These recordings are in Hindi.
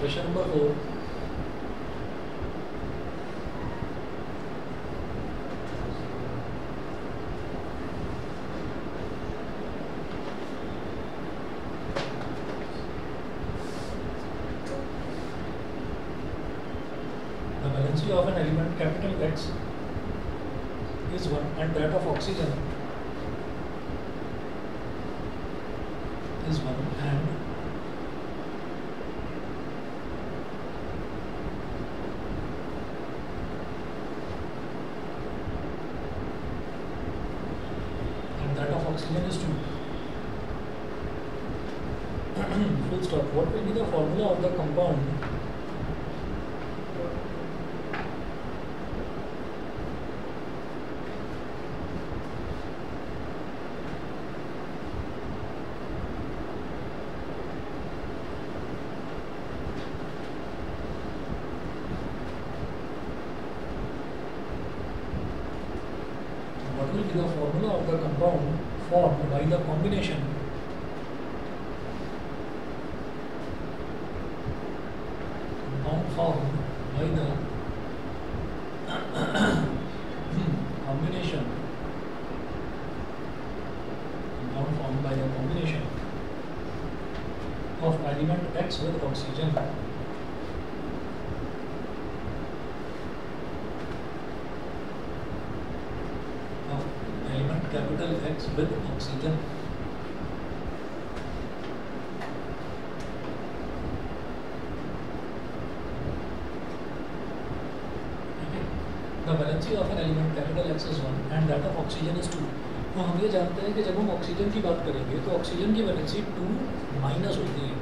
Question number 4. The valency of an element capital X is 1 and that of oxygen is 1 and that of oxygen is 2. Full stop. What will be the formula of the compound formed by the combination of element X with oxygen. Capital X with oxygen. Okay. The valency of an element capital X is 1 and that of oxygen is 2. तो हम ये जानते हैं कि जब हम ऑक्सीजन की बात करेंगे तो ऑक्सीजन की वैलेंसी 2 माइनस होती है.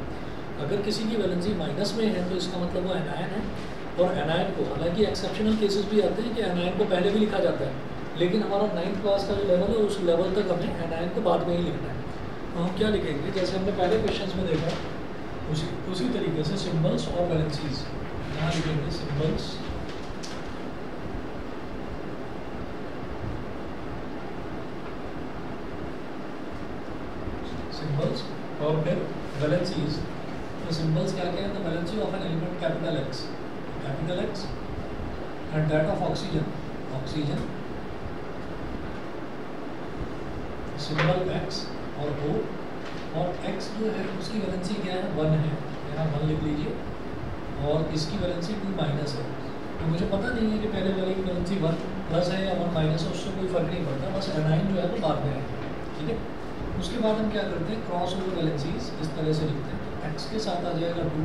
अगर किसी की वैलेंसी माइनस में है तो इसका मतलब वो एनायन है. और एनायन को, हालांकि एक्सेप्शनल केसेस भी आते हैं कि एनायन को पहले भी लिखा जाता है, लेकिन हमारा 9th क्लास का जो लेवल है उस लेवल तक हमें एनायन को बाद में ही लिखना है. तो हम क्या लिखेंगे, जैसे हमने पहले क्वेश्चंस में देखा उसी तरीके से सिंबल्स और वैलेंसीज. यहाँ लिखेंगे सिंबल्स और फिर वैलेंसीज. तो सिंबल्स क्या क्या है, the valency of an element capital x and that of oxygen symbol x और O, और x जो है उसकी वैलेंसी क्या है, 1 है, यहाँ 1 लिख लीजिए, और इसकी वैलेंसी 2 माइनस है. तो मुझे पता नहीं है कि पहले वाले की वैलेंसी 1 प्लस है या 1 माइनस है, उससे कोई फर्क नहीं पड़ता, बस एनाइन जो है वो बाद में है. ठीक है. उसके बाद हम क्या करते हैं, क्रॉस ओवर वैलेंसीज इस तरह से लिखते हैं. तो x के साथ आ जाएगा 2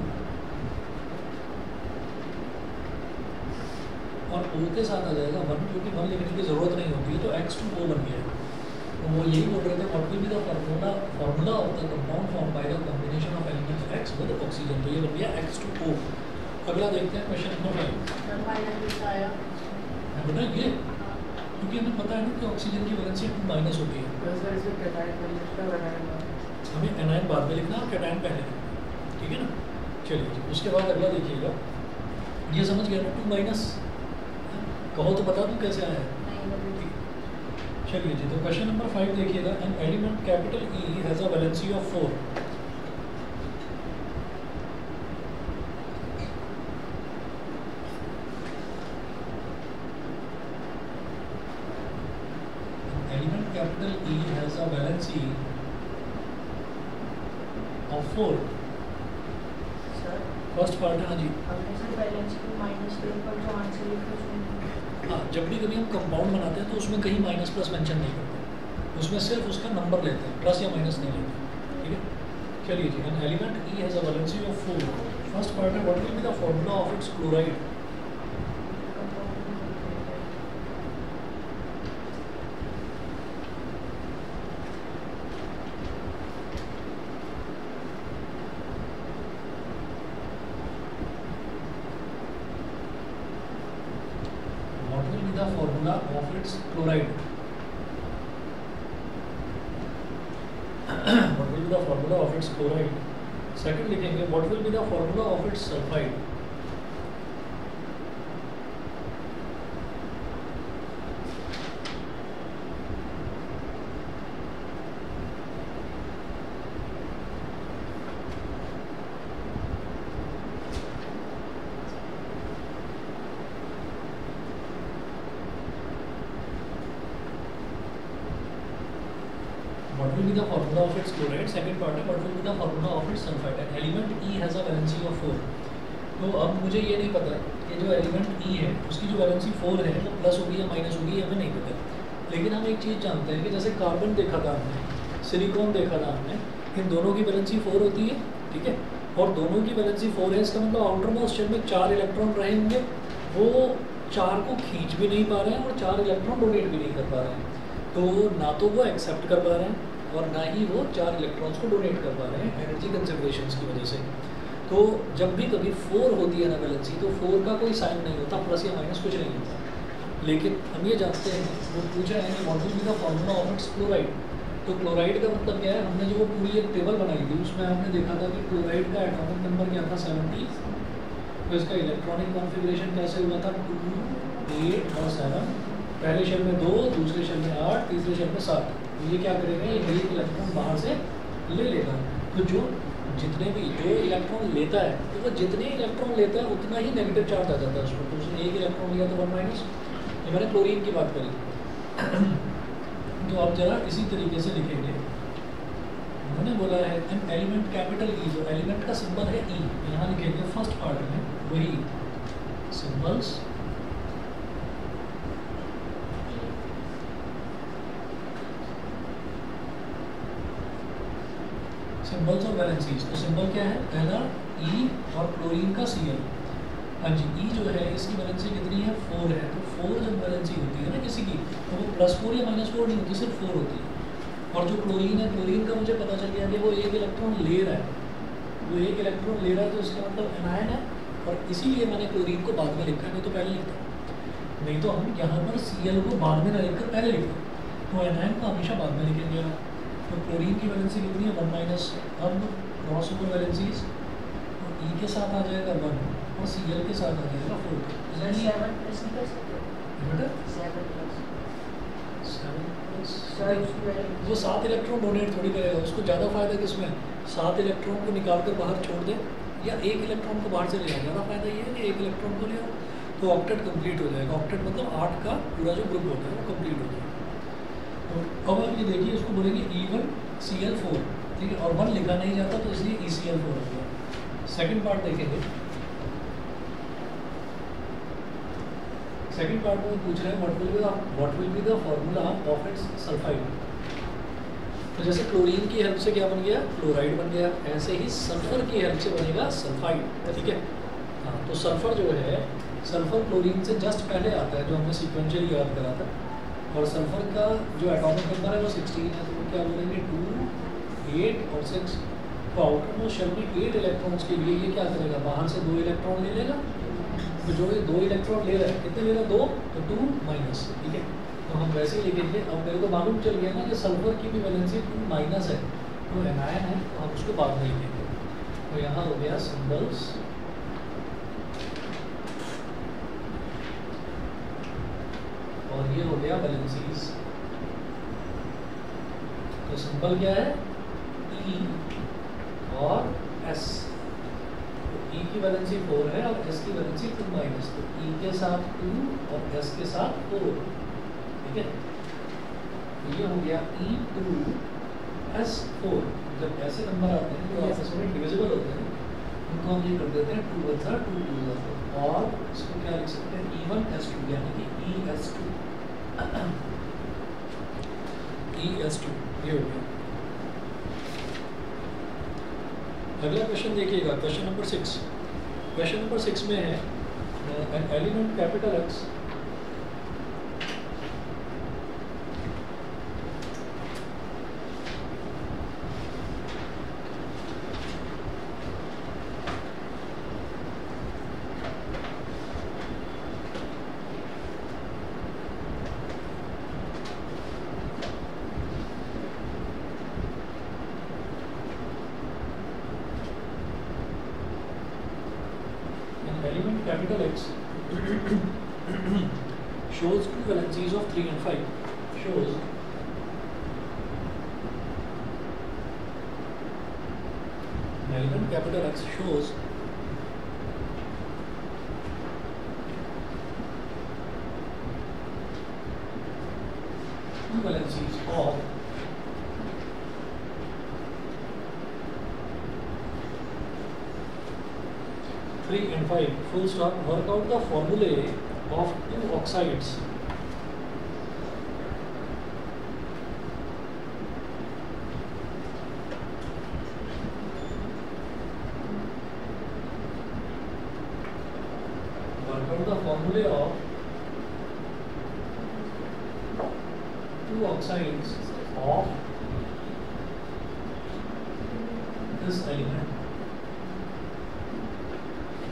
और O के साथ आ जाएगा 1, क्योंकि 1 लिखने की ज़रूरत नहीं होती है, तो X2O बन गया. तो वो यही बोल रहे थे, what will be the formula of the compound form by the combination of elements X with oxygen. तो ये बन गया X2O. अगला देखते हैं क्वेश्चन नंबर 5. बेटा ये क्योंकि हमें पता है ना कि ऑक्सीजन की वैलेंसी 2 माइनस होती है, हमें एनायन बाद में लिखना और कैटायन पहले लिखना. ठीक है ना. चलिए, उसके बाद अगला देखिएगा, ये समझ गया ना 2 माइनस, कहो तो बता दूँ कैसे आया है. चलिए जी, तो क्वेश्चन नंबर 5 देखिएगा. An element capital E has a valency of 4. Element capital E has a valency of 4. First part है. हाँ जी, हाँ, जब भी कभी हम कंपाउंड बनाते हैं तो उसमें कहीं माइनस प्लस मेंशन नहीं करते, उसमें सिर्फ उसका नंबर लेते हैं, प्लस या माइनस नहीं लेते. ठीक है. चलिए जी, an element E has a valency of 4. First part है, what will be the formula of its chloride. The formula of its chloride. What will be the formula of its chloride? Second लिखेंगे, what will be the formula of its sulfide. what will be the formula of its chloride, second part है what will be the formula of its sulfide. An element E has a valency of 4. तो अब मुझे ये नहीं पता कि जो एलिमेंट E है उसकी जो वैलेंसी 4 है वो प्लस होगी या माइनस होगी, हमें नहीं पता। लेकिन हम एक चीज़ जानते हैं कि जैसे कार्बन देखा था हमने, सिलिकॉन देखा था हमने, इन दोनों की वैलेंसी 4 होती है, ठीक है, और दोनों की वैलेंसी 4 है। इसका मतलब आउटर मोस्ट शेल में 4 इलेक्ट्रॉन रहेंगे, वो 4 को खींच भी नहीं पा रहे हैं और 4 इलेक्ट्रॉन डोनेट भी नहीं कर पा रहे हैं। तो ना तो वो एक्सेप्ट कर पा रहे हैं और ना ही वो 4 इलेक्ट्रॉन्स को डोनेट कर पा रहे हैं एनर्जी कंसिडरेशंस की वजह से। तो जब भी कभी 4 होती है ना वैलेंसी, तो 4 का कोई साइन नहीं होता, प्लस या माइनस कुछ नहीं होता। लेकिन हम ये जानते हैं, वो पूछ रहे हैं what will be the formula of its chloride. तो क्लोराइड का मतलब क्या है, हमने जो वो पूरी एक टेबल बनाई थी उसमें हमने देखा था कि क्लोराइड का एटॉमिक नंबर क्या था 70। तो इसका इलेक्ट्रॉनिक कॉन्फ़िगरेशन कैसे हुआ था 2, 8 और 7। पहले शेल में 2, दूसरे शेल में 8, तीसरे शेल में 7। तो ये क्या करेगा, ये एक इलेक्ट्रॉन बाहर से ले लेगा। तो जो इलेक्ट्रॉन लेता है, तो वो जितने इलेक्ट्रॉन लेता है उतना ही नेगेटिव चार्ज आ जाता है उसको। तो उसने एक इलेक्ट्रॉन लिया तो 1 माइनस। ये मैंने क्लोरीन की बात करी। तो आप जरा इसी तरीके से लिखेंगे। उन्होंने बोला है एन एलिमेंट कैपिटल ई, जो एलिमेंट का सिंबल है ई, यहाँ लिखेंगे फर्स्ट पार्ट में वही सिंबल्स सिंबल्स और वैलेंसीज। तो सिंबल क्या है, पहला ई और क्लोरीन का Cl। हाँ जी, ई जो है इसकी वैलेंसी कितनी है 4 है। तो 4 जब वैलेंसी होती है ना किसी की, तो वो +4 या -4 नहीं होती, सिर्फ 4 होती है। और जो क्लोरीन है, क्लोरीन का मुझे पता चल गया कि वो एक इलेक्ट्रॉन ले रहा है। वो एक इलेक्ट्रॉन ले रहा है तो इसका मतलब एनायन है, और इसीलिए मैंने क्लोरीन को बाद में लिखा है, नहीं तो पहले लिखता। नहीं तो हम यहाँ पर Cl को बाद में ना लिखकर पहले लिखते, तो एनायन को हमेशा बाद में लिखेंगे। तो क्लोरीन की वैलेंसी कितनी है 1 माइनस। अब क्रॉस ओवर वैलेंसीज, तो ई के साथ आ जाएगा 1 और Cl के साथ आ जाएगा 4। वो 7 इलेक्ट्रॉन डोनेट थोड़ी करेगा, उसको ज़्यादा फायदा किसमें, 7 इलेक्ट्रॉन को निकाल कर बाहर छोड़ दे या एक इलेक्ट्रॉन को बाहर से ले जाए। ज़्यादा फायदा ये है कि एक इलेक्ट्रॉन को ले आओ, तो ऑक्टेट कंप्लीट हो जाएगा। ऑक्टेट मतलब 8 का पूरा जो ग्रुप होता है वो कंप्लीट हो जाएगा। तो अब आप ये देखिए, उसको बोलेंगे E1Cl4, ठीक है, और 1 लिखा नहीं जाता तो इसलिए ECl4 हो गया। सेकंड पार्ट देखेंगे। सेकंड पार्ट में पूछ रहे हैं what will be the formula of it's sulphide. तो जैसे क्लोरीन की हेल्प से क्या बन गया, क्लोराइड बन गया, ऐसे ही सल्फर की हेल्प से बनेगा सल्फाइड, ठीक है। हाँ, तो सल्फर जो है, सल्फर क्लोरीन से जस्ट पहले आता है, जो हमने सीक्वेंशियली याद करा था। और सल्फर का जो एटॉमिक नंबर है वो 16 है। तो वो क्या बोलेंगे 2, 8 और 6। तो आउटर मोस्ट शेल में 8 इलेक्ट्रॉन्स के लिए ये क्या करेगा, बाहर से 2 इलेक्ट्रॉन ले लेगा। तो जो ये 2 इलेक्ट्रॉन ले रहा है, कितने ले रहा है 2, तो 2 माइनस, ठीक है। तो हम वैसे ही लिखेंगे। अब मेरे को मालूम चल गया ना कि सल्फर की भी वैलेंसी 2 माइनस है, तो एनायन है, तो हम उसको बाद में लिखेंगे। तो यहाँ हो गया सिंबल्स और ये हो गया वैलेंसीज। तो सिंबल क्या है E और S। तो E की वैलेंसी 4 है और S की वैलेंसी 2 माइनस। तो E के साथ 2 और S के साथ 4, ठीक है। तो ये हो गया E2S4। जब ऐसे नंबर आते हैं तो आपस में डिविजिबल होते हैं, उनको हम ये कर देते हैं 2 × 2 2 4। और इसको क्या लिख सकते हैं E1S2, यानी कि ES2। ES2 ये हो गया। अगला क्वेश्चन देखिएगा, क्वेश्चन नंबर 6। क्वेश्चन नंबर 6 में है an element capital X capital X shows two valencies of 3 and 5. Shows an element capital X shows two valencies of 3 and 5 full stop. Work out the formulae of two oxides. Work out the formulae of two oxides of this element.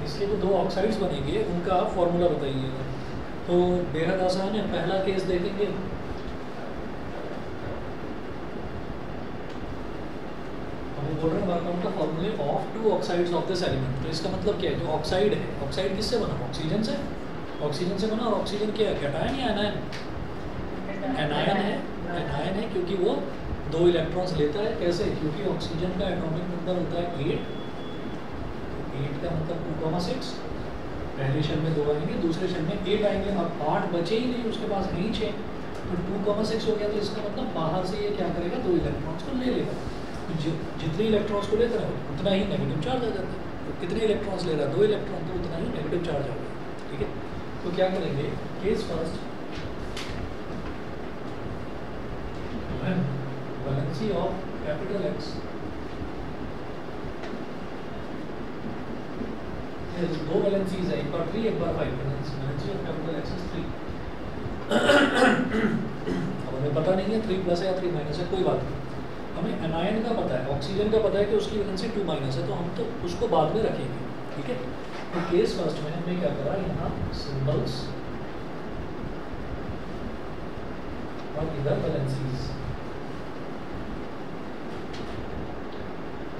इसके जो दो ऑक्साइड्स बनेंगे उनका आप फॉर्मूला बताइएगा। तो बेहद आसान है। पहला केस देखेंगे, हम बोल रहे हैं work out the formulae of two oxides of this element. तो इसका मतलब क्या है, जो ऑक्साइड है, ऑक्साइड किससे बना? ऑक्सीजन से। ऑक्सीजन से बना, और ऑक्सीजन क्या है, कैटायन या एनायन? एनायन है। एनायन है क्योंकि वो 2 इलेक्ट्रॉन्स लेता है। कैसे? क्योंकि ऑक्सीजन का एटॉमिक नंबर होता है 8 का मतलब 2,6। पहले शेल में 2 आएंगे, दूसरे शेल में 8 आएंगे। अब 8 बचे ही नहीं, उसके पास है ही 6, तो 2,6 हो गया। तो इसका मतलब बाहर से ये क्या करेगा, 2 इलेक्ट्रॉन्स को ले लेगा। तो जितने इलेक्ट्रॉन्स को लेता है उतना ही नेगेटिव चार्ज आ जाता है। तो कितने इलेक्ट्रॉन्स ले रहा है, 2 इलेक्ट्रॉन, तो उतना ही नेगेटिव चार्ज आ गया। ठीक है, तो क्या करेंगे, case first, valency of capital X दो वैलेंसीज है, एक बार 3 एक बार 5। Valency of capital X is 3। अब हमें पता नहीं है 3 प्लस है या 3 माइनस है, कोई बात नहीं। हमें एनायन का पता है, ऑक्सीजन का पता है कि उसकी वैलेंसी 2 माइनस है, तो हम तो उसको बाद में रखेंगे। ठीक है, तो केस फर्स्ट में हमने क्या करा, यहाँ सिंबल्स और इधर वैलेंसीज,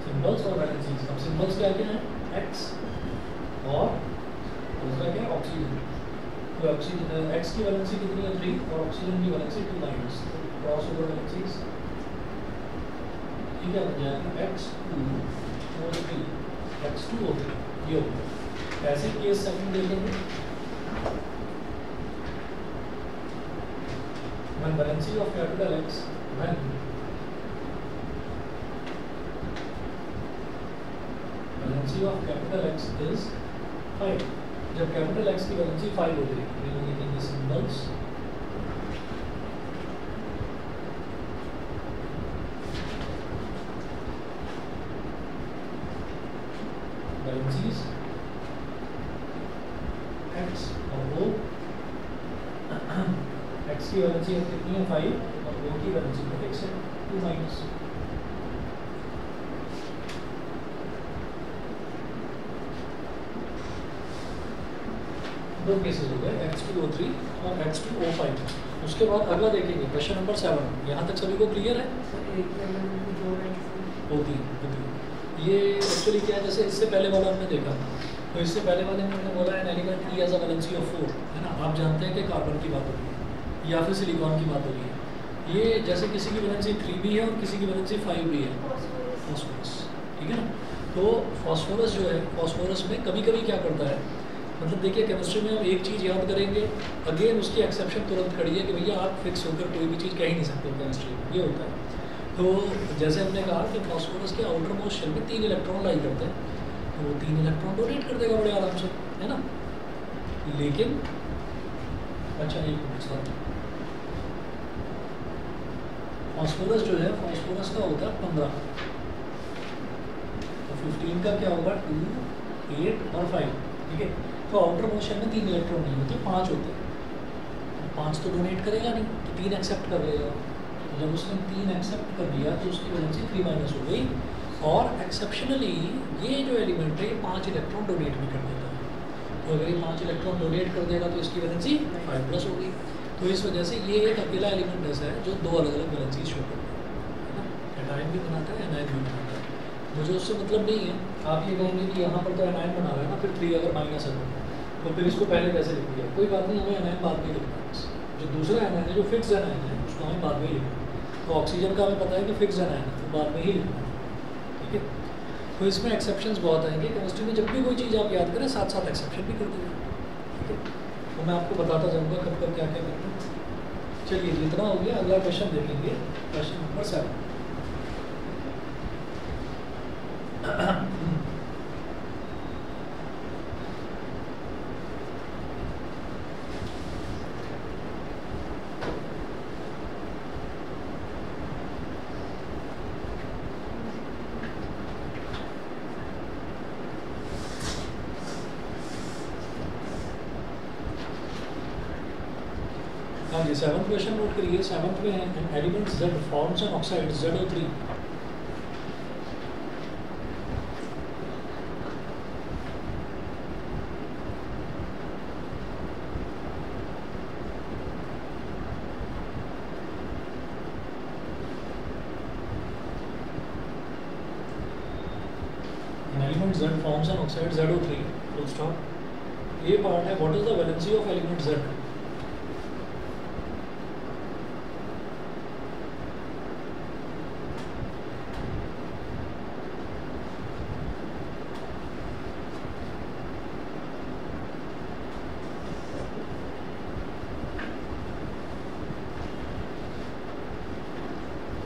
सिंबल्स और वैलेंसीज। अब सिंबल्स क्या क्या है, X और दूसरा क्या है, ऑक्सीजन। तो ऑक्सीजन X की वैलेंसी कितनी है, 3, और ऑक्सीजन की valency 2 minus. Cross over valencies, ठीक है, बन जाएगा X2O3, X2O3 ये हो गया। ऐसे केस सेकंड देखेंगे, when valency of capital X, when valency of capital X is 5, जब कैपिटल X की वैलेंसी 5 हो गई, तो लिखेंगे सिंबल्स वैलेंसीज X और O। X की वैलेंसी कितनी है, 5, और O की वैलेंसी तो फिक्स है 2 माइनस। दो केसेस हो गए, X2O3 और X2O5। उसके बाद अगला देखेंगे क्वेश्चन नंबर 7। यहाँ तक सभी को क्लियर है? होती ये एक्चुअली क्या है, जैसे इससे पहले वाला हमने देखा, तो इससे पहले वाले में हमने बोला है element E as a valency of 4, है ना। आप जानते हैं कि कार्बन की बात हो रही है या फिर सिलिकॉन की बात हो रही है। ये जैसे किसी की वैलेंसी 3 भी है और किसी की वैलेंसी 5 भी है, फॉस्फोरस, ठीक है ना। तो फॉस्फोरस जो है, फॉस्फोरस में कभी कभी क्या करता है, मतलब देखिए केमिस्ट्री में हम एक चीज़ याद करेंगे, अगेन उसकी एक्सेप्शन तुरंत खड़ी है कि भैया आप फिक्स होकर कोई भी चीज़ कह ही नहीं सकते केमिस्ट्री में, ये होता है। तो जैसे हमने कहा कि फॉस्फोरस के आउटर मोस्ट शेल में 3 इलेक्ट्रॉन लाई करते हैं, तो वो 3 इलेक्ट्रॉन डोनेट कर देगा बड़े आराम से, है ना। लेकिन अच्छा एक मिनट सर, फॉस्फोरस जो है, फॉस्फोरस का होता है 15, तो 15 का क्या होगा, 2, 8 और 5, ठीक है। तो आउटर मोशन में 3 इलेक्ट्रॉन नहीं होते, 5 होते हैं। 5 तो डोनेट करेगा नहीं, तो 3 एक्सेप्ट कर लेगा। तो जब उसने 3 एक्सेप्ट कर लिया तो उसकी वैलेंसी 3 माइनस हो गई। और एक्सेप्शनली ये जो एलिमेंट है 5 इलेक्ट्रॉन डोनेट भी कर देता है। तो अगर ये 5 इलेक्ट्रॉन डोनेट कर देगा तो इसकी वैलेंसी 5 प्लस हो गई। तो इस वजह से ये एक अकेला एलिमेंट ऐसा है जो 2 अलग अलग वैलेंसी शो करता है ना। एनायन भी बनाता है, एनायन भी बनाता है। मुझे उससे मतलब नहीं है, आप ये कहेंगे कि यहाँ पर तो एनायन बना रहा है ना, फिर 3 अगर माइनस है तो फिर इसको पहले कैसे लिख दिया, कोई बात नहीं, हमें एनायन बाद में लिखना है। जो दूसरा एनायन है, जो फिक्स एनायन है, उसको हमें बाद में ही लिखना है। तो ऑक्सीजन का हमें पता है कि फिक्स एनायन है, तो बाद में ही लिखना है, ठीक है। तो इसमें एक्सेप्शंस बहुत आएंगे केमिस्ट्री में। जब भी कोई चीज़ आप याद करें, साथ साथ एक्सेप्शन भी कर देंगे, ठीक है। तो मैं आपको बताता जाऊँगा कब कब क्या क्या करना है। चलिए जितना हो गया, अगला क्वेश्चन देखेंगे, क्वेश्चन नंबर 7। हाँ जी, 7th क्वेश्चन नोट करिए। 7th में है element Z forms an oxide ZO3। Element Z forms an oxide ZO3 full stop. ये पार्ट है what is the valency of element Z।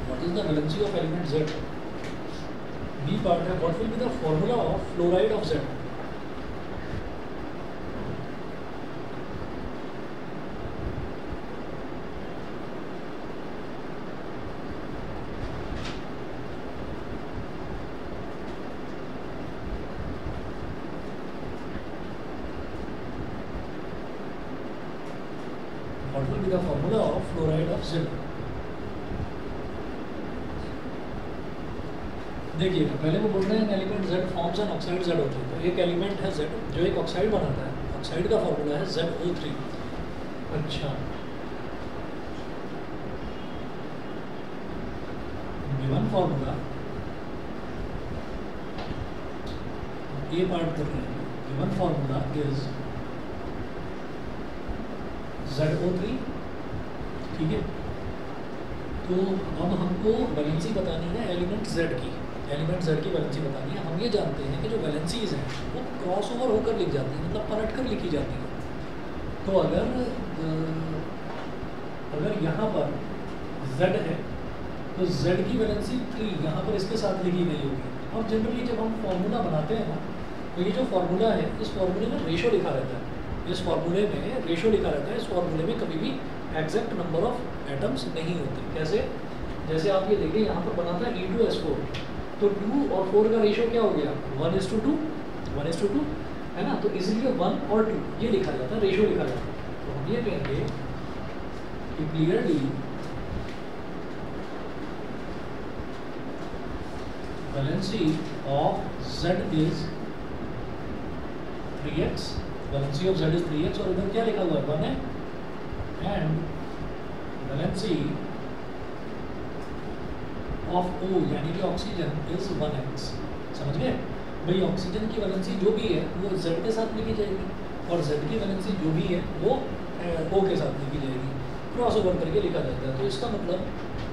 What is the valency of element Z? B part है what will be the formula of fluoride of Z? What will be the formula of fluoride of Z? देखिएगा, पहले वो बोल रहे हैं element Z forms an oxide ZO3। तो एक एलिमेंट है Z जो एक ऑक्साइड बनाता है, ऑक्साइड का फॉर्मूला है ZO3। अच्छा, गिवन फॉर्मूला ये पार्ट कर रहे हैं। गिवन फॉर्मूला इज ZO3, ठीक है। तो अब हमको वैलेंसी बतानी है एलिमेंट Z की। एलिमेंट Z की वैलेंसी बतानी है। हम ये जानते हैं कि जो वैलेंसीज हैं वो क्रॉस ओवर होकर लिख जाती हैं, मतलब पलट कर लिखी जाती हैं। तो अगर यहाँ पर Z है तो Z की वैलेंसी 3 यहाँ पर इसके साथ लिखी गई होगी। और जनरली जब हम फॉर्मूला बनाते हैं ना, तो ये जो फॉर्मूला है, इस फॉर्मूले में रेशो लिखा रहता है। इस फॉर्मूले में रेशो लिखा रहता है। इस फॉर्मूले में कभी भी एग्जैक्ट नंबर ऑफ एटम्स नहीं होते। कैसे? जैसे आप ये देखिए, यहाँ पर बनाता है E2S4, तो 2 और 4 का रेशो क्या हो गया? 1:2, 1:2 है ना। तो इसलिए 1 और 2 ये लिखा जाता है, रेशो लिखा जाता है। तो हम ये कहेंगे कि clearly valency of Z is 3x। Valency of Z is 3x और इधर क्या लिखा हुआ है? 1 है। एंड वैलेंसी ऑफ O यानी कि ऑक्सीजन इज 1x। समझ गए भाई? ऑक्सीजन की वैलेंसी जो भी है वो Z के साथ लिखी जाएगी और Z की वैलेंसी जो भी है वो O के साथ लिखी जाएगी, क्रॉस ओवर करके लिखा जाता है। तो इसका मतलब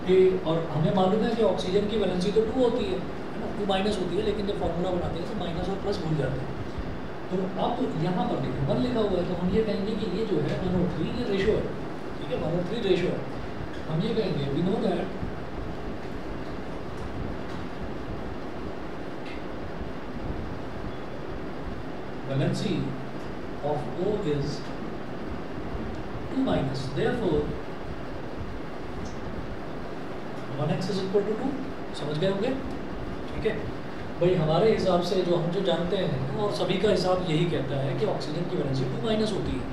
कि, और हमें मालूम है कि ऑक्सीजन की वैलेंसी तो 2 होती है ना, 2 माइनस होती है, लेकिन जब फॉर्मूला बनाते हैं तो माइनस और प्लस भूल जाते हैं। तो अब यहाँ पर देखिए 1 लिखा हुआ है, तो हम ये कहेंगे कि ये जो है 1:3 ये रेशो है, ठीक है। 1:3 रेशो है। हम ये कहेंगे we know that valency of O is 2 minus, therefore 1x is equal to 2। समझ गए होंगे? ठीक है भाई। हमारे हिसाब से जो हम जो जानते हैं और सभी का हिसाब यही कहता है कि ऑक्सीजन की वैलेंसी 2 माइनस होती है।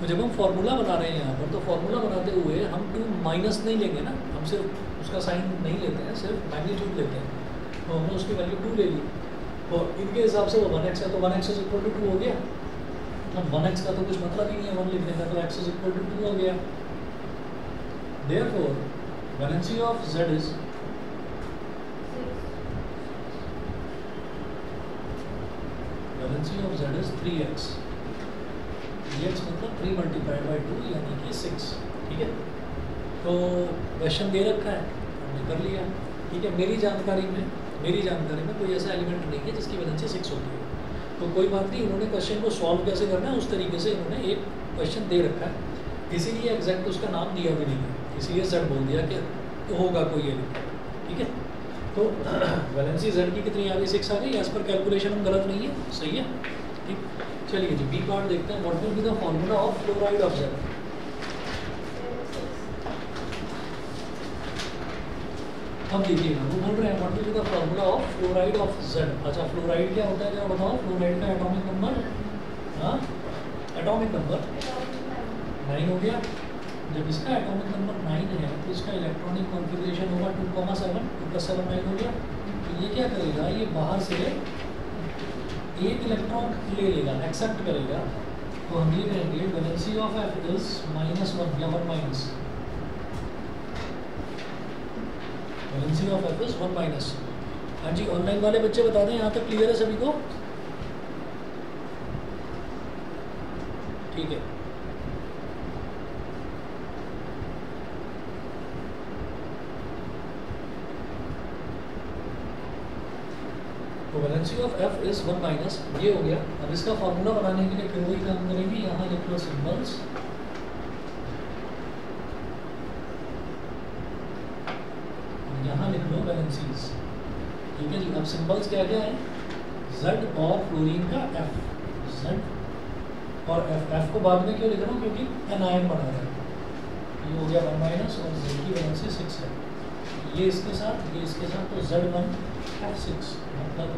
तो जब हम फॉर्मूला बना रहे हैं यहाँ पर, तो फॉर्मूला बनाते हुए हम 2 माइनस नहीं लेंगे ना, हम सिर्फ उसका साइन नहीं लेते हैं, सिर्फ मैग्नीट्यूड लेते हैं। तो हमने उसकी वैल्यू 2 ले ली और इनके हिसाब से वो 1x है, तो 1x इज इक्वल टू 2 हो गया। अब 1x का तो कुछ मतलब ही नहीं है 1 लिखने का, तो x इज इक्वल टू 2 हो गया। Therefore valency of Z is valency of Z is 3x। 3x मतलब 3 मल्टीप्लाइड बाई 2 यानी कि 6, ठीक है। तो क्वेश्चन दे रखा है, हमने कर लिया, ठीक है। मेरी जानकारी में कोई ऐसा एलिमेंट नहीं है जिसकी वैलेंसी 6 होती है। तो कोई बात नहीं, उन्होंने क्वेश्चन को सॉल्व कैसे करना है उस तरीके से इन्होंने एक क्वेश्चन दे रखा है, इसीलिए एग्जैक्ट उसका नाम दिया भी नहीं है, इसीलिए Z बोल दिया कि तो होगा कोई एलिमेंट, ठीक है। तो वैलेंसी Z की कितनी आ गई? 6 आ गई। एज पर कैलकुलेशन हम गलत नहीं है, सही है, ठीक। चलिए जी, बी पार्ट देखते हैं। What will be the formula of fluoride of Z? अब देखिएगा, वो बोल रहे हैं what will be the formula of fluoride of Z। अच्छा, फ्लोराइड क्या होता है जरा बताओ? फ्लोराइड का एटॉमिक नंबर, हाँ एटॉमिक नंबर 9 हो गया, जब इसका एटॉमिक नंबर 9 है तो इसका इलेक्ट्रॉनिक कॉन्फ़िगरेशन होगा 2,7, 2 + 7 9 हो गया। तो ये क्या करेगा, ये बाहर से एक इलेक्ट्रॉन ले लेगा, एक्सेप्ट करेगा। तो हम ये करेंगे वैलेंसी ऑफ एफ इज -1 या 1 minus, valency of F is 1 minus. हाँ जी, ऑनलाइन वाले बच्चे बता दें, यहाँ तक क्लियर है सभी को? ठीक है। तो valency of F is 1 minus, ये हो गया। अब इसका फॉर्मूला बनाने के लिए फिर वही काम करेंगे, यहाँ लिख लो सिंबल्स, यहाँ लिख लो वैलेंसीज। ठीक है जी। अब सिंबल्स क्या क्या है, Z और फ्लोरीन का F, Z और F को बाद में क्यों लिख रहा हूँ, क्योंकि एनायन बना रहा है। ये हो गया 1 माइनस और Z की वैलेंसी 6 है, ये इसके साथ, ये इसके साथ, तो Z1 F6 मतलब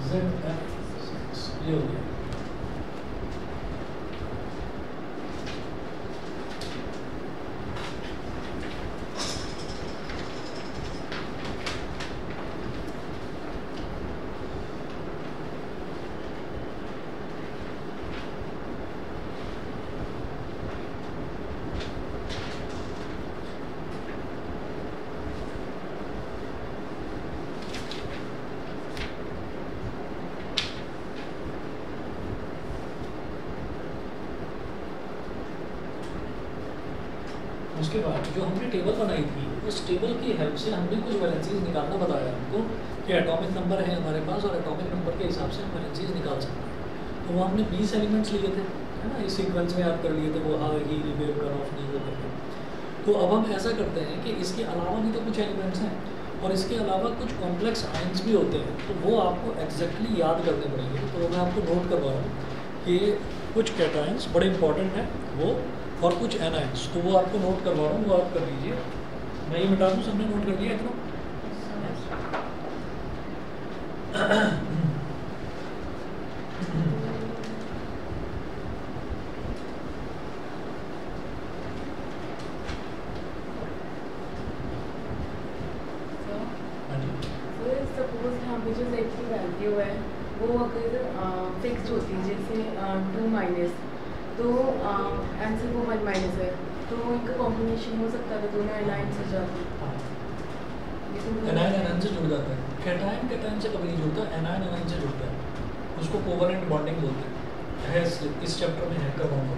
ZF6, ये हो गया। उसके बाद जो हमने टेबल बनाई थी, उस टेबल की हेल्प से हमने कुछ वैलेंसीज निकालना बताया हमको कि एटॉमिक नंबर है हमारे पास और एटॉमिक नंबर के हिसाब से हम वैलेंसीज निकाल सकते हैं। तो वो हमने 20 एलिमेंट्स लिए थे, है ना, इस सीक्वेंस में याद कर लिए थे, वो हाँ ही रिवेव कर ऑफ नहीं वो करके। तो अब हम ऐसा करते हैं कि इसके अलावा भी तो कुछ एलिमेंट्स हैं और इसके अलावा कुछ कॉम्प्लेक्स आयंस भी होते हैं, तो वो आपको एग्जैक्टली याद करने पड़ेंगे। तो मैं आपको नोट करवा रहा हूँ कि कुछ कैटायंस बड़े इंपॉर्टेंट हैं वो, और कुछ एनायंस, तो वो आपको नोट करवा रहा हूँ, वो आप कर लीजिए। मैं ये मिटा दूँ, सबने नोट कर लिया इतना? सपोज यहाँ पे जो Z की वैल्यू है वो अगर फिक्स्ड होती है, जैसे 2 माइनस, तो आंसर वो 1 माइनस है, तो इनका कॉम्बिनेशन हो सकता है, दोनों एलाइन से जाते हैं। एनायन एनायन से जुड़ जाता है, कैटायन कैटायन से कभी नहीं जुड़ता, एनायन एनायन से जुड़ता है, उसको कोवलेंट बॉन्डिंग बोलते हैं। इस चैप्टर में है करवाऊंगा।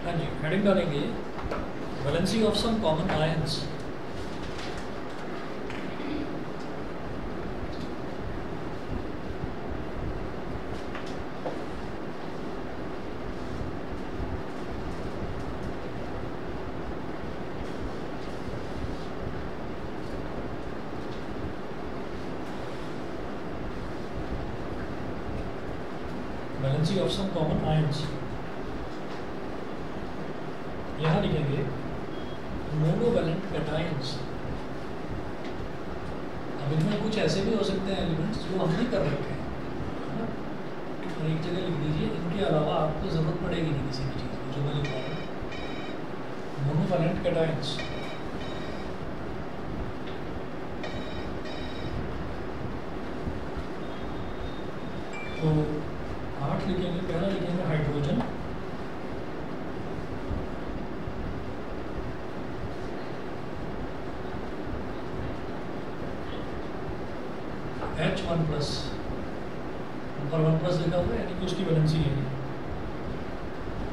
हाँ जी, हेडिंग डालेंगे valency of some common ions. Valency of some common ions, यहाँ लिखेंगे मोनोवैलेंट कैटायंस। अब इनमें कुछ ऐसे भी हो सकते हैं एलिमेंट्स जो हम नहीं कर रखे हैं, है ना, तो एक जगह लिख दीजिए, इनके अलावा आपको ज़रूरत पड़ेगी नहीं किसी भी चीज़ की, जो मैं लिख रहा हूँ मोनोवैलेंट कैटायंस। तो 8 लिखेंगे, पहला लिखेंगे हाइड्रोजन, H1+, ऊपर 1+ लिखा हुआ है, यानी कि उसकी वैलेंसी है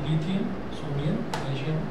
लिथियम, सोडियम, पोटेशियम,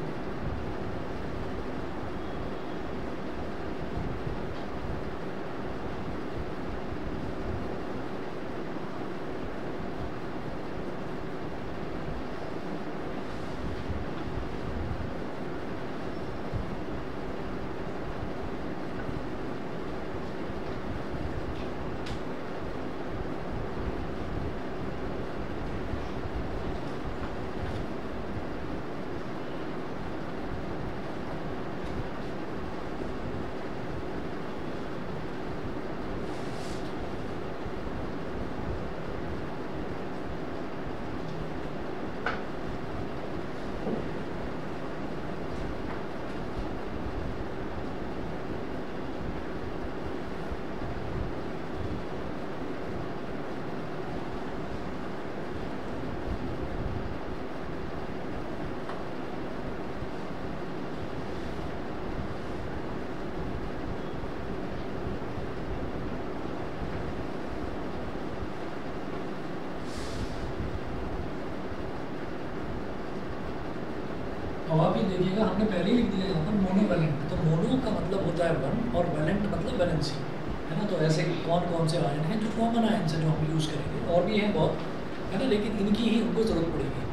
अब आप ये देखिएगा हमने पहले ही लिख दिया यहाँ पर मोनोवैलेंट, तो मोनो का मतलब होता है वन और वैलेंट मतलब वैलेंसी, है ना। तो ऐसे कौन कौन से आयन हैं जो कॉमन आयन से जो हम यूज़ करेंगे, और भी हैं बहुत, है ना, लेकिन इनकी ही हमको ज़रूरत पड़ेगी।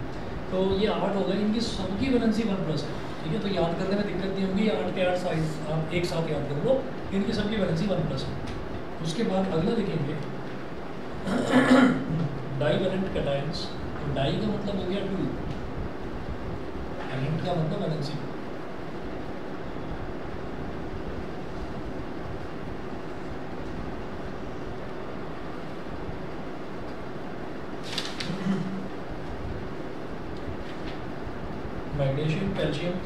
तो ये 8 हो गए, इनकी सबकी वैलेंसी 1+ है, ठीक है। तो याद करने में दिक्कत नहीं होगी, 8 के 8 साइज आप एक साथ याद कर लो, इनकी सबकी वैलेंसी 1+ है। उसके बाद अगला लिखेंगे डाईवैलेंट कैटायंस। तो डाई का मतलब हो गया 2, वैलेंट का मतलब valency. Magnesium, calcium,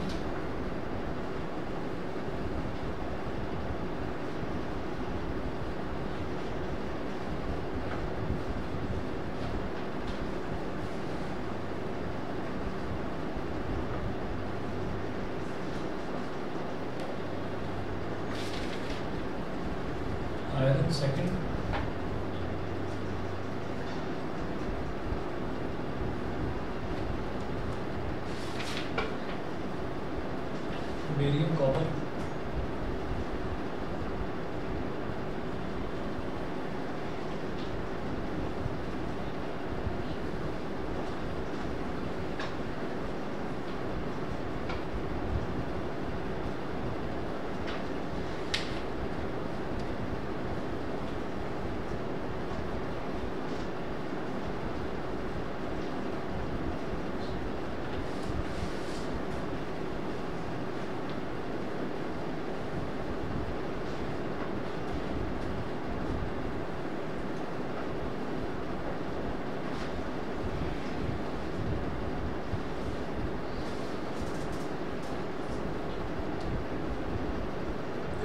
iron second, barium, copper,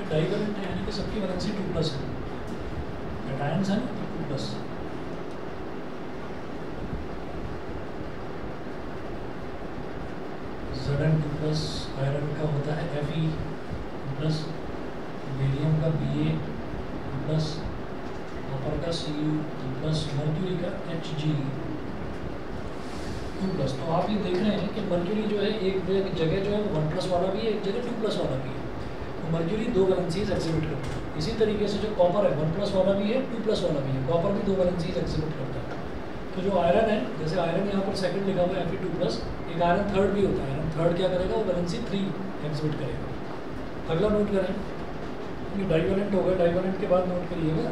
divalent है यानी कि सबकी वैलेंसी 2+ है, कैटायंस है ना, तो 2+। Zn 2+, आयरन का होता है Fe 2+, बेरियम का Ba 2+, कॉपर का Cu 2+, मर्क्यूरी का Hg 2+। तो आप ये देख रहे हैं कि मर्क्यूरी जो है एक जगह जो है 1+ वाला भी है, एक जगह 2+ वाला भी है। तो मर्क्यूरी 2 वैलेंसीज एग्जिबिट करता है। इसी तरीके से जो कॉपर है 1+ वाला भी है, 2+ वाला भी है, कॉपर भी 2 वैलेंसीज एग्जिबिट करता है। तो जो आयरन है, जैसे आयरन यहाँ पर सेकंड लिखा हुआ है Fe 2+, एक आयरन थर्ड भी होता है, आयरन थर्ड क्या करेगा, वो वैलेंसी 3 एग्जिबिट करेगा। अगला नोट करें, ये डाईवैलेंट हो गया, डाईवैलेंट के बाद नोट करिएगा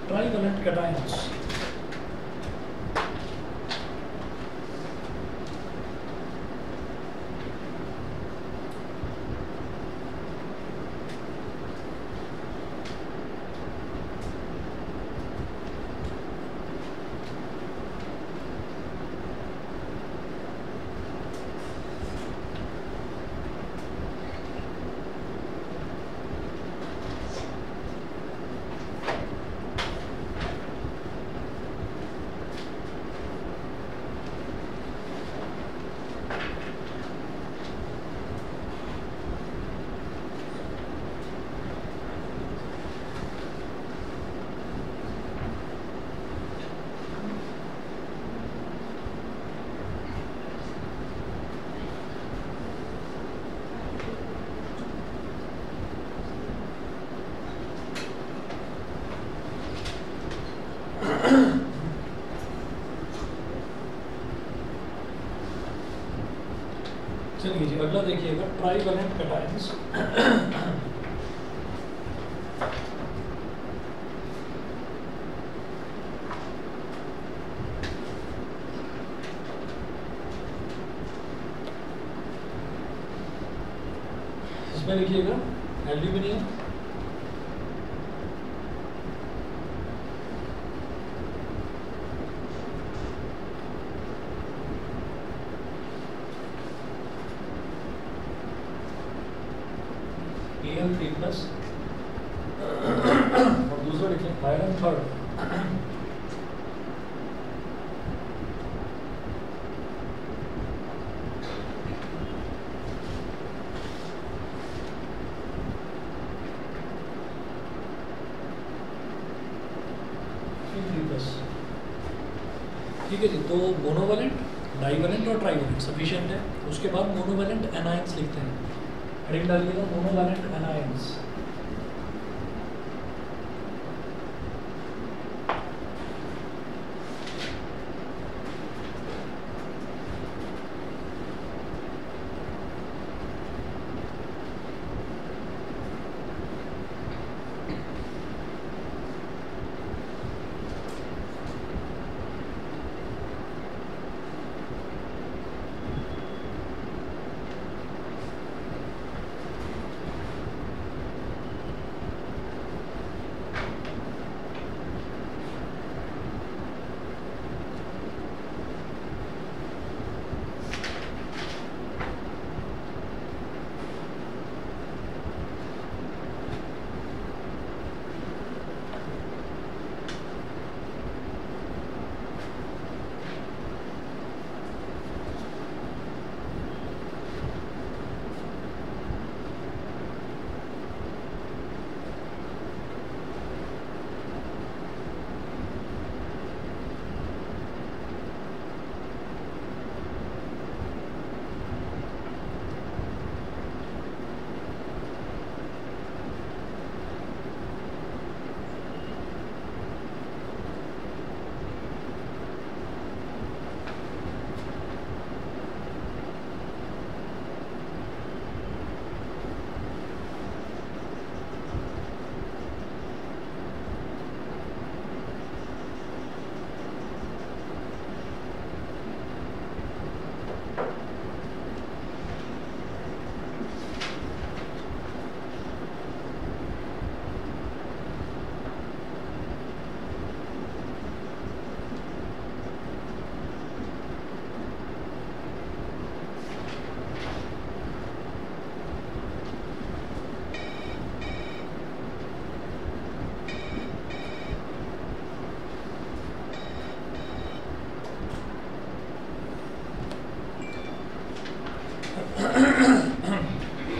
ट्राईवैलेंट कैटायंस। चलिए जी, अगला देखिएगा ट्राईवैलेंट कैटायंस। इसमें लिखिएगा एल्यूमिनियम, AL3 प्लस और दूसरा लिखें आयरन थर्ड ठीक है जी। तो मोनोवेलेंट, डाइवेलेंट और ट्राइवेलेंट सफिशिएंट है। उसके बाद मोनोवेलेंट एनायंस लिखते हैं, हेडिंग डालिएगा मोनोवेलेंट एनायंस।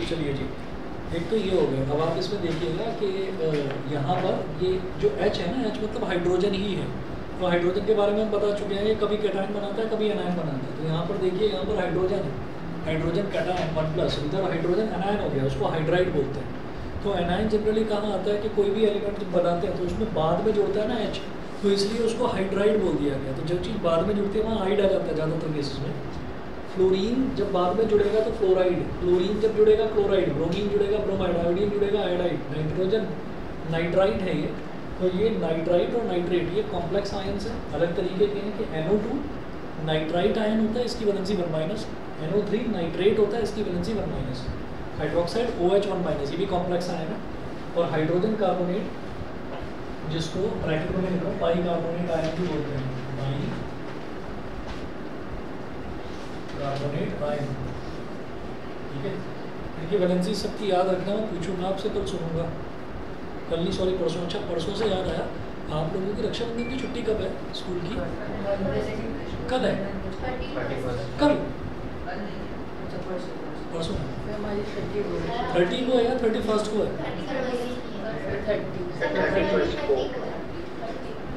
चलिए जी, एक तो ये हो गया। अब आप इसमें देखिएगा कि यहाँ पर ये जो H है ना, H मतलब हाइड्रोजन ही है। तो हाइड्रोजन के बारे में हम बता चुके हैं, ये कभी कैटायन बनाता है, कभी एनायन बनाता है। तो यहाँ पर देखिए, यहाँ पर हाइड्रोजन है, हाइड्रोजन कैटायन 1+, इधर हाइड्रोजन एनायन हो गया, उसको हाइड्राइड बोलते हैं। तो एनायन जनरली कहाँ आता है कि कोई भी एलिमेंट जब बनाते हैं तो उसमें बाद में जुड़ता है ना H, तो इसलिए उसको हाइड्राइड बोल दिया गया। तो जो चीज़ बाद में जुड़ती है वहाँ आइड आ जाता है ज़्यादातर केसेस में। फ्लोरीन जब बाद में जुड़ेगा तो फ्लोराइड, क्लोरीन जब जुड़ेगा क्लोराइड, ब्रोमीन जुड़ेगा ब्रोमाइड, आयोडीन जुड़ेगा आयोडाइड, नाइट्रोजन नाइट्राइट है ये। तो ये नाइट्राइट और नाइट्रेट ये कॉम्प्लेक्स आयंस है, अलग तरीके के हैं कि NO2 नाइट्राइट आयन होता है, इसकी वैलेंसी 1-, NO3 नाइट्रेट होता है, इसकी वैलेंसी 1-, हाइड्रोक्साइड OH1-, ये भी कॉम्प्लेक्स आयन है। और हाइड्रोजन कार्बोनेट जिसको ब्रैकेट में लिख रहा हूँ बाई कार्बोनेट आयन भी बोलते हैं, बाई कार्बोनेट आयन। ठीक है, इनकी वैलेंसी सबकी याद रखना, मैं पूछूंगा आपसे, कल सुनूंगा, कल नहीं सॉरी परसों। अच्छा परसों से याद आया, आप लोगों की रक्षाबंधन की छुट्टी कब है स्कूल की? कल है? कल परसों 30 को है या 31 को है?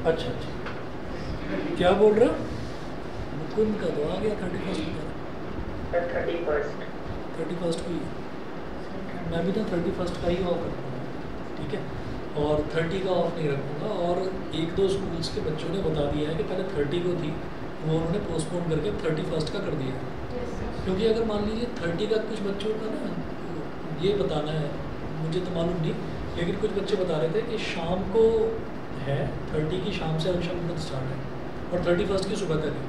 अच्छा अच्छा, क्या बोल रहे हो? मुकुंद का तो आ गया 31 को, 31 को ही। मैं भी तो 31 का ही ऑफ रखूँगा, ठीक है, और 30 का ऑफ नहीं रखूँगा। और 1-2 स्कूल्स के बच्चों ने बता दिया है कि पहले 30 को थी, वो उन्होंने पोस्टपोन करके 31 का कर दिया। क्योंकि अगर मान लीजिए 30 का कुछ बच्चों का ना, ये बताना है, मुझे तो मालूम नहीं, लेकिन कुछ बच्चे बता रहे थे कि शाम को है, 30 की शाम से रक्षाबंधन स्टार्ट है और 31 की सुबह तक है।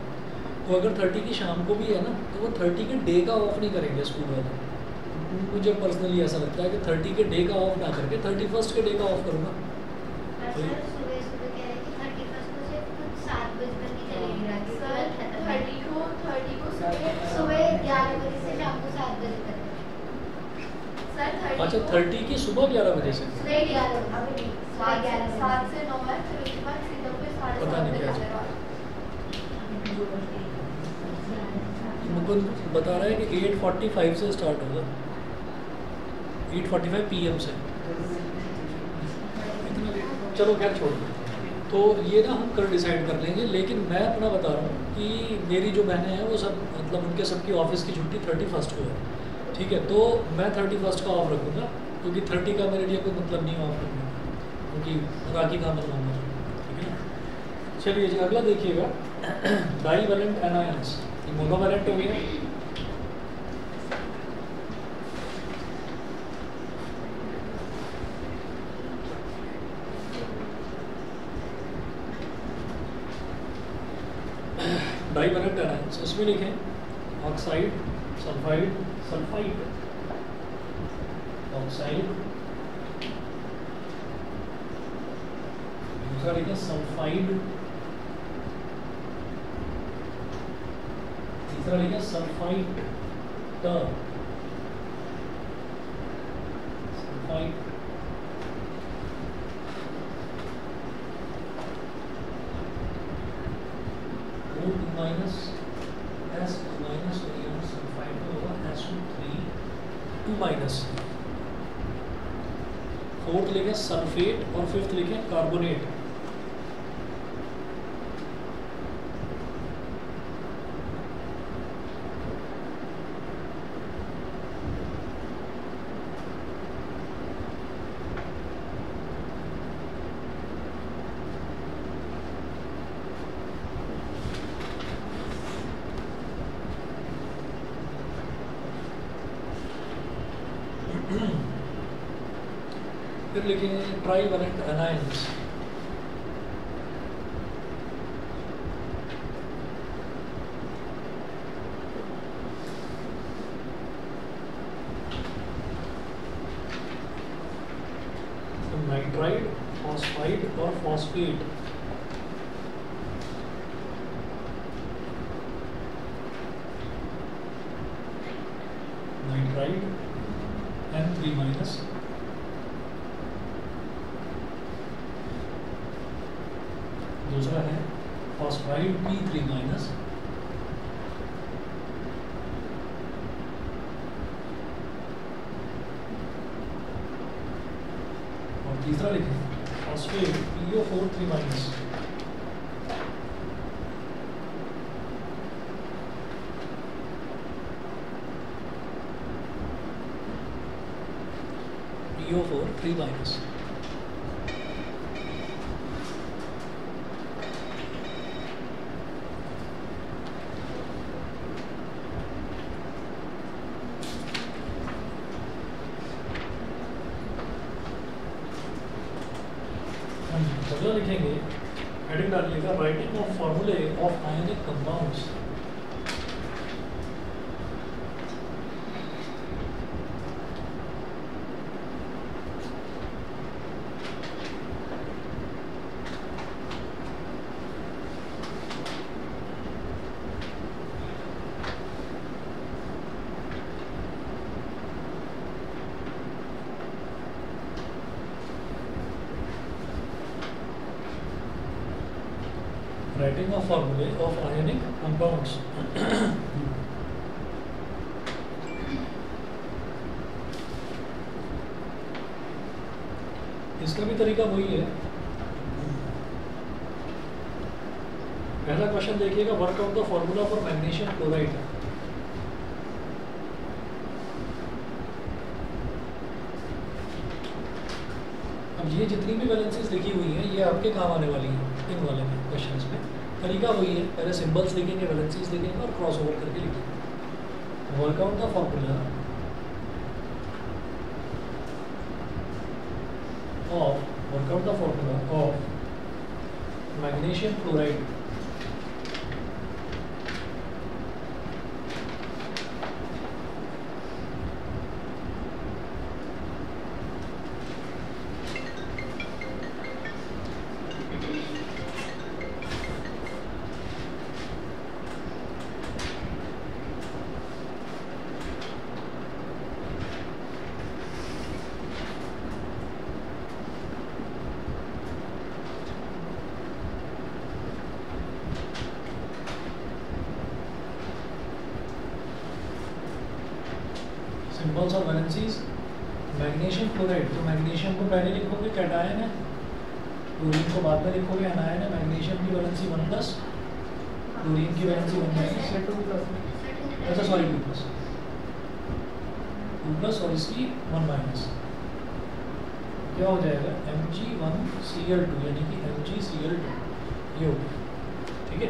तो अगर 30 की शाम को भी है ना, तो वो 30 के डे का ऑफ नहीं करेंगे स्कूल वाले। मुझे पर्सनली ऐसा लगता है कि 30 के डे का ऑफ ना करके 31 के डे का ऑफ करूँगा। अच्छा 30 की सुबह 11 बजे से नहीं 11 अभी नहीं 7 से 9 है, फिर उसके बाद सीधा पे 7:30 पता नहीं क्या बजे वाला। मुकुंद बता रहा है कि 8:45 से स्टार्ट होगा, 8:45 PM से। चलो खैर छोड़ दो, तो ये ना हम कल डिसाइड कर लेंगे। लेकिन मैं अपना बता रहा हूँ कि मेरी जो बहनें हैं वो सब मतलब उनके सबकी ऑफिस की छुट्टी 31 को है, ठीक है। तो मैं 31 का ऑफ रखूँगा, क्योंकि 30 का मेरे लिए कोई मतलब नहीं ऑफ रखने का, क्योंकि राखी का मतलब, ठीक है ना। चलिए जी अगला देखिएगा, डाईवैलेंट एनायंस, ये मोनोवैलेंट हो गया। डाईवैलेंट एनायंस, इसमें लिखें ऑक्साइड, सल्फाइड, सल्फाइड, ऑक्साइड, दूसरा लिखें सल्फाइड, तीसरा लिखें sulphide, sulphide, minus S minus sulphide होगा SO3 2 माइनस। फोर्थ लिखें सल्फेट और फिफ्थ लिखें कार्बोनेट। फिर लिखेंगे ट्राईवैलेंट एनायंस, नाइट्राइड, फॉस्फाइड और फॉस्फेट। नाइट्राइड N3 माइनस, दूसरा है फॉस्फाइड P3 माइनस, और तीसरा लिखें phosphate PO4 3 minus. PO4 3 minus. अगला लिखेंगे, हेडिंग डालिएगा राइटिंग ऑफ फॉर्मूले of ionic compounds. Writing of formulae of ionic compounds. इसका भी तरीका वही है। पहला क्वेश्चन देखिएगा, work out the formula for magnesium chloride. अब ये जितनी भी वैलेंसीज लिखी हुई हैं ये आपके काम आने वाली हैं इन वाले में क्वेश्चंस में। तरीका वही है, पहले सिंबल्स लिखेंगे, वैलेंसीज लिखेंगे और क्रॉस ओवर करके लिखेंगे। Work out the formula of magnesium chloride symbols of valencies, magnesium chloride, तो मैग्नीशियम को पहले लिखोगे कैटायन है, क्लोरीन को बाद में लिखोगे एनायन है। मैग्नीशियम की वैलेंसी 1+, क्लोरीन की वैलेंसी 1-, 2+, अच्छा सॉरी 2+, और इसकी 1-, क्या हो जाएगा Mg1Cl2 यानी कि MgCl2, ये हो गया। ठीक है,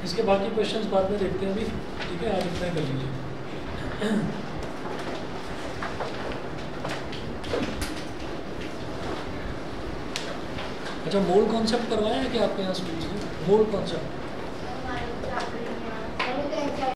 इसके बाकी क्वेश्चंस बाद में देखते हैं अभी। ठीक है, आज इतना ही कर लीजिए। अच्छा, मोल कॉन्सेप्ट करवाया है कि आपके यहाँ स्कूल में मोल कॉन्सेप्ट?